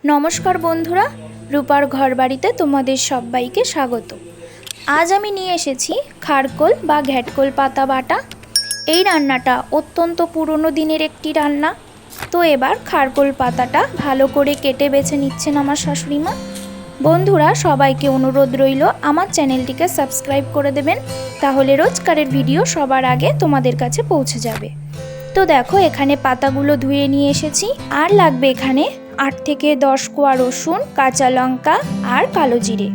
नमस्कार बंधुरा रूपार घर बाड़ीते तुम्हादेर सबाइके स्वागत। आज आमी निये एसेछि खारकोल बा घ्याटकोल पाता बाटा। এই রান্নাটা অত্যন্ত পুরনো দিনের একটি রান্না। তো এবার খারকোল পাতাটা ভালো করে কেটে বেছে নিচ্ছেন আমার শাশুড়ি মা। বন্ধুরা সবাইকে অনুরোধ রইল আমার চ্যানেলটিকে সাবস্ক্রাইব করে দেবেন, তাহলে রোজকারের ভিডিও সবার আগে তোমাদের কাছে পৌঁছে যাবে। তো দেখো এখানে পাতাগুলো ধুয়ে নিয়ে এসেছি। আর লাগবে এখানে 8 থেকে 10 কোয়া রসুন, কাঁচা লঙ্কা আর কালো জিরে।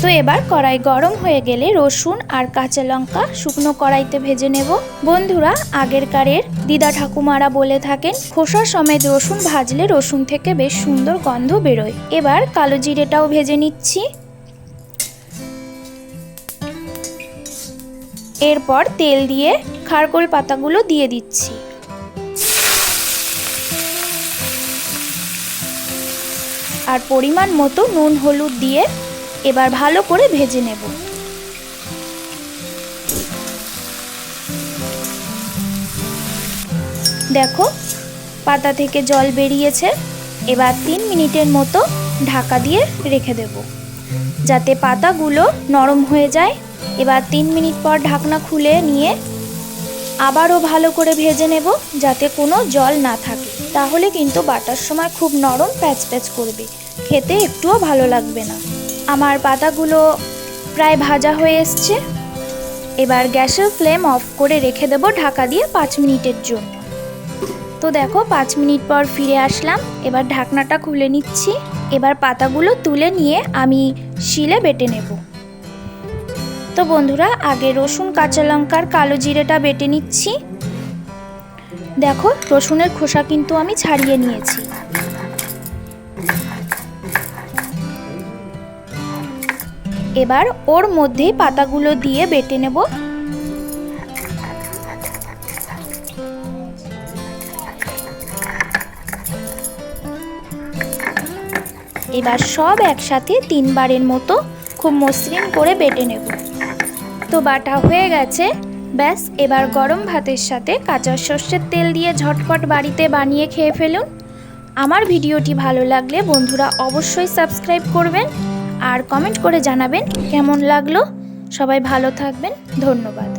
তো এবার কড়াই গরম হয়ে গেলে রসুন আর কাঁচা লঙ্কা শুকনো কড়াইতে ভেজে নেব। বন্ধুরা আগেরকারের দিদা ঠাকুমারা বলে থাকেন খোসা সমেত রসুন ভাজলে রসুন থেকে বেশ সুন্দর গন্ধ বেরোয়। এবার কালো জিরেটাও ভেজে নিচ্ছি। এরপর তেল দিয়ে খারকোল পাতাগুলো দিয়ে দিচ্ছি। আর পরিমাণ মতো নুন হলুদ দিয়ে এবার ভালো করে ভেজে নেব। দেখো পাতা থেকে জল বেরিয়েছে। এবার 3 মিনিটের মতো ঢাকা দিয়ে রেখে দেব যাতে পাতাগুলো নরম হয়ে যায়। এবার 3 মিনিট পর ঢাকনা খুলে নিয়ে আবারও ভালো করে ভেজে নেব যাতে কোনো জল না থাকে, তাহলে কিন্তু বাটার সময় খুব নরম প্যাচ প্যাচ করবে, খেতে একটুও ভালো লাগবে না। আমার পাতাগুলো প্রায় ভাজা হয়ে এসছে। এবার গ্যাসের ফ্লেম অফ করে রেখে দেব ঢাকা দিয়ে 5 মিনিটের জন্য। তো দেখো 5 মিনিট পর ফিরে আসলাম। এবার ঢাকনাটা খুলে নিচ্ছি। এবার পাতাগুলো তুলে নিয়ে আমি শিলে বেটে নেব। তো বন্ধুরা আগে রসুন, কাঁচা লঙ্কার কালো জিরেটা বেটে নিচ্ছি। দেখো রসুনের খোসা কিন্তু আমি ছাড়িয়ে নিয়েছি। এবার ওর মধ্যে পাতাগুলো দিয়ে বেটে নেব। এবার সব একসাথে 3 বারের মতো খুব মসৃণ করে বেটে নেব। তো বাটা হয়ে গেছে। ব্যাস এবার গরম ভাতের সাথে কাঁচা সর্ষের তেল দিয়ে ঝটপট বাড়িতে বানিয়ে খেয়ে ফেলুন। আমার ভিডিওটি ভালো লাগলে বন্ধুরা অবশ্যই সাবস্ক্রাইব করবেন আর কমেন্ট করে জানাবেন কেমন লাগলো। সবাই ভালো থাকবেন, ধন্যবাদ।